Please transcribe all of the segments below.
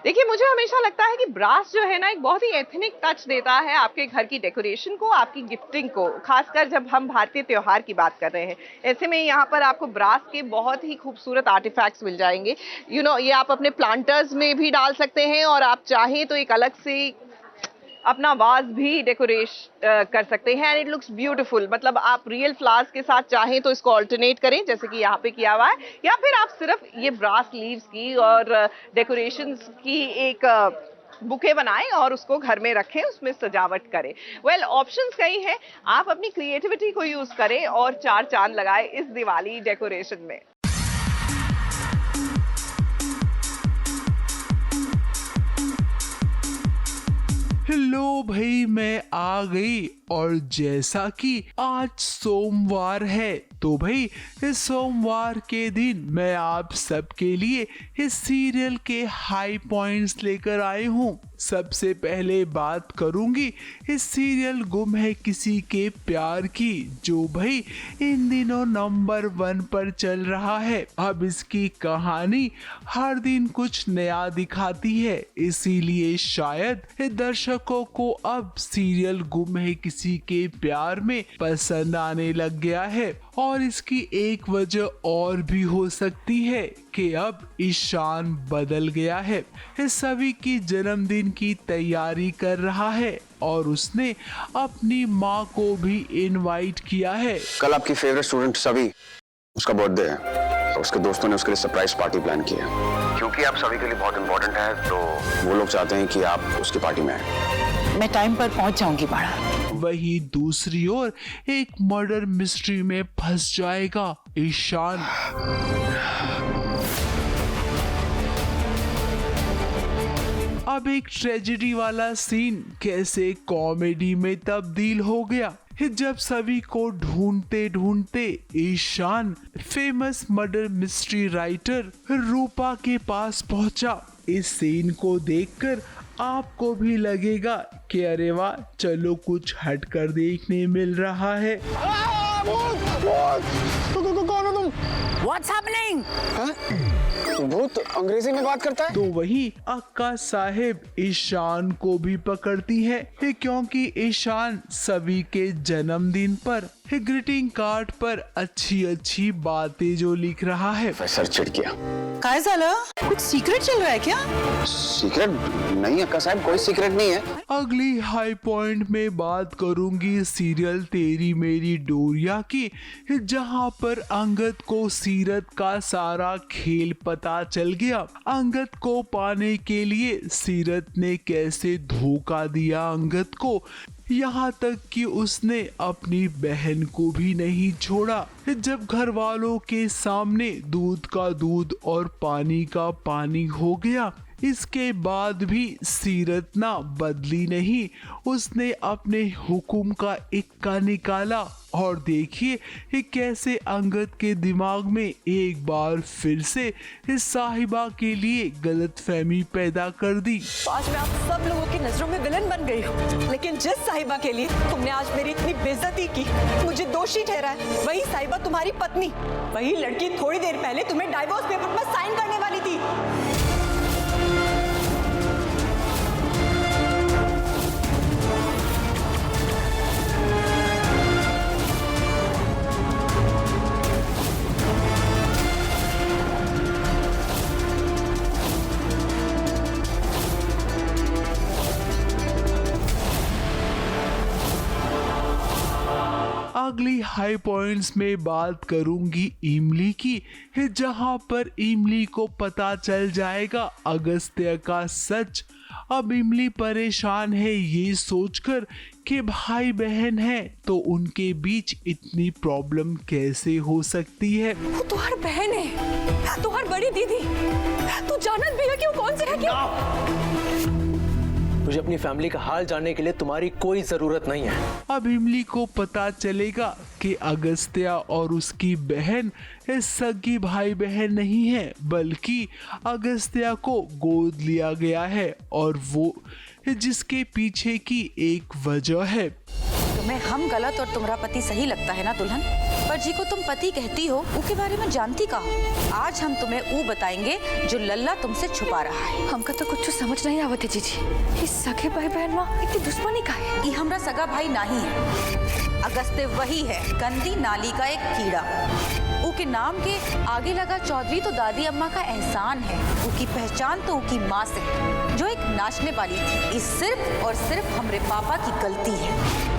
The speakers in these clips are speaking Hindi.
देखिए, मुझे हमेशा लगता है कि ब्रास जो है ना एक बहुत ही एथनिक टच देता है आपके घर की डेकोरेशन को, आपकी गिफ्टिंग को, खासकर जब हम भारतीय त्योहार की बात कर रहे हैं। ऐसे में यहाँ पर आपको ब्रास के बहुत ही खूबसूरत आर्टिफैक्ट्स मिल जाएंगे। ये आप अपने प्लांटर्स में भी डाल सकते हैं और आप चाहें तो एक अलग से अपना वाज भी डेकोरेट कर सकते हैं एंड इट लुक्स ब्यूटीफुल। मतलब आप रियल फ्लावर्स के साथ चाहें तो इसको ऑल्टरनेट करें, जैसे कि यहाँ पे किया हुआ है, या फिर आप सिर्फ ये ब्रास लीव्स की और डेकोरेशंस की एक बुके बनाएं और उसको घर में रखें, उसमें सजावट करें। वेल, ऑप्शंस कई हैं, आप अपनी क्रिएटिविटी को यूज करें और चार चांद लगाएं इस दिवाली डेकोरेशन में। हेलो भाई, मैं आ गई। और जैसा कि आज सोमवार है तो भाई इस सोमवार के दिन मैं आप सबके लिए इस सीरियल के हाई पॉइंट्स लेकर आई हूँ। सबसे पहले बात करूंगी इस सीरियल गुम है किसी के प्यार की, जो भाई इन दिनों नंबर 1 पर चल रहा है। अब इसकी कहानी हर दिन कुछ नया दिखाती है, इसीलिए शायद दर्शकों को अब सीरियल गुम है किसी के प्यार में पसंद आने लग गया है। और इसकी एक वजह और भी हो सकती है कि अब ईशान बदल गया है। इस सभी की जन्मदिन की तैयारी कर रहा है और उसने अपनी माँ को भी इनवाइट किया है। कल आपकी फेवरेट स्टूडेंट सभी, उसका बर्थडे है, तो उसके दोस्तों ने उसके लिए सरप्राइज पार्टी प्लान की है। क्योंकि आप सभी के लिए बहुत इंपॉर्टेंट है तो वो लोग चाहते हैं कि आप उसकी पार्टी में आए। मैं टाइम पर पहुंच जाऊंगी बाड़ा। वही दूसरी ओर एक मर्डर मिस्ट्री में फंस जाएगा ईशान। अब एक ट्रेजेडी वाला सीन कैसे कॉमेडी में तब्दील हो गया जब सभी को ढूंढते ढूंढते Ishan famous murder mystery writer Rupa के पास पहुंचा। इस सीन को देखकर आपको भी लगेगा कि अरे वाह, चलो कुछ हटकर देखने मिल रहा है। What's happening? भूत अंग्रेजी में बात करता है। तो वही अक्का साहेब ईशान को भी पकड़ती है क्योंकि ईशान सभी के जन्मदिन पर ग्रीटिंग कार्ड पर अच्छी अच्छी बातें जो लिख रहा है। प्रोफेसर चिढ़ गया। काय झालं? कुछ सीक्रेट चल रहा है क्या? सीक्रेट नहीं अक्का साहब, कोई सीक्रेट नहीं है। अगली हाई पॉइंट में बात करूंगी सीरियल तेरी मेरी डोरिया की, जहां पर अंगद को सीरत का सारा खेल पता चल गया। अंगद को पाने के लिए सीरत ने कैसे धोखा दिया अंगद को, यहाँ तक कि उसने अपनी बहन को भी नहीं छोड़ा। जब घर वालों के सामने दूध का दूध और पानी का पानी हो गया, इसके बाद भी सीरत ना बदली नहीं। उसने अपने हुक्म का इक्का निकाला और देखिए कैसे अंगद के दिमाग में एक बार फिर से इस साहिबा के लिए गलतफहमी पैदा कर दी। आज मैं आप सब लोगों की नजरों में विलन बन गई हूँ, लेकिन जिस साहिबा के लिए तुमने आज मेरी इतनी बेइज्जती की, मुझे दोषी ठहराया, वही साहिबा तुम्हारी पत्नी, वही लड़की थोड़ी देर पहले तुम्हें डाइवोर्स पेपर पर साइन करने वाली थी। अगली हाई पॉइंट्स में बात करूंगी इमली की, जहां पर इमली को पता चल जाएगा अगस्त्य का सच। अब इमली परेशान है ये सोचकर कि भाई बहन है तो उनके बीच इतनी प्रॉब्लम कैसे हो सकती है। वो तुम्हारी बहन है, तुम्हारी बड़ी दीदी। तू जानत भी है कि वो कौन सी है क्या? मुझे अपनी फैमिली का हाल जानने के लिए तुम्हारी कोई जरूरत नहीं है। अब इमली को पता चलेगा कि अगस्त्या और उसकी बहन सगी भाई बहन नहीं है, बल्कि अगस्त्या को गोद लिया गया है और वो जिसके पीछे की एक वजह है। तुम्हें हम गलत और तुम्हारा पति सही लगता है ना दुल्हन? पर जी को तुम पति कहती हो, उसके बारे में जानती का हो। आज हम तुम्हें वो बताएंगे जो लल्ला तुमसे छुपा रहा है। हमका तो कुछ समझ नहीं आवत है जीजी। ये सगे भाई बहन माँ इतनी दुश्मनी का है। ये हमरा सगा भाई नहीं है, अगस्त्य वही है, गंदी नाली का एक कीड़ा। उनके नाम के आगे लगा चौधरी तो दादी अम्मा का एहसान है। उनकी पहचान तो उनकी माँ से है, जो एक नाचने वाली थी। इस सिर्फ और सिर्फ हमरे पापा की गलती है।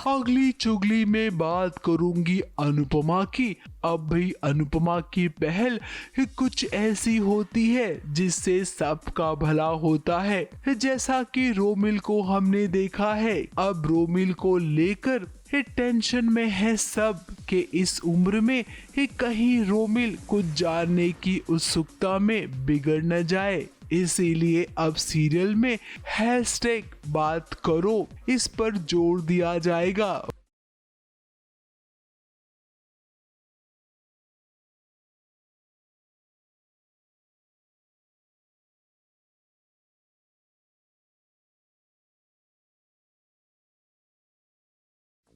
अगली चुगली में बात करूंगी अनुपमा की। अब भी अनुपमा की पहल कुछ ऐसी होती है जिससे सबका भला होता है। जैसा कि रोमिल को हमने देखा है, अब रोमिल को लेकर टेंशन में है सब कि इस उम्र में कहीं रोमिल कुछ जानने की उत्सुकता में बिगड़ न जाए। इसीलिए अब सीरियल में हैशटैग बात करो इस पर जोर दिया जाएगा।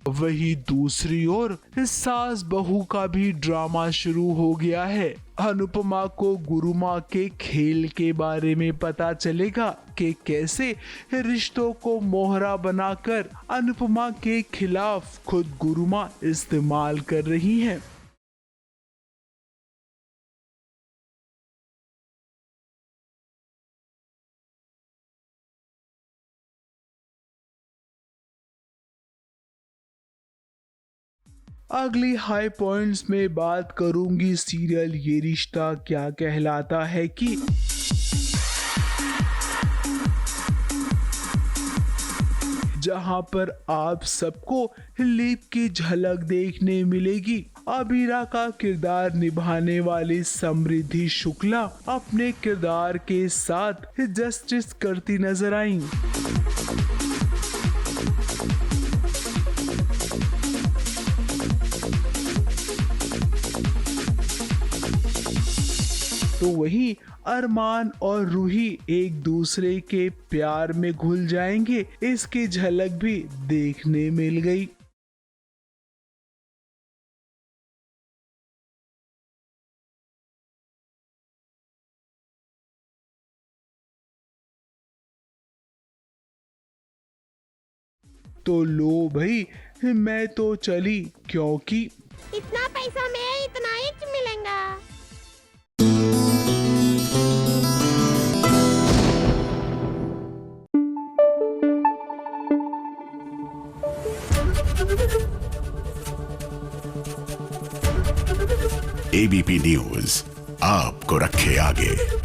वही दूसरी ओर सास बहू का भी ड्रामा शुरू हो गया है। अनुपमा को गुरुमा के खेल के बारे में पता चलेगा कि कैसे रिश्तों को मोहरा बनाकर अनुपमा के खिलाफ खुद गुरुमा इस्तेमाल कर रही हैं। अगली हाई पॉइंट्स में बात करूंगी सीरियल ये रिश्ता क्या कहलाता है कि जहां पर आप सबको लीप की झलक देखने मिलेगी। अबीरा का किरदार निभाने वाली समृद्धि शुक्ला अपने किरदार के साथ जस्टिस करती नजर आईं। तो वही अरमान और रूही एक दूसरे के प्यार में घुल जाएंगे, इसकी झलक भी देखने मिल गई। तो लो भाई, मैं तो चली, क्योंकि इतना पैसा में इतना ही मिलेगा। एबीपी न्यूज आपको रखे आगे।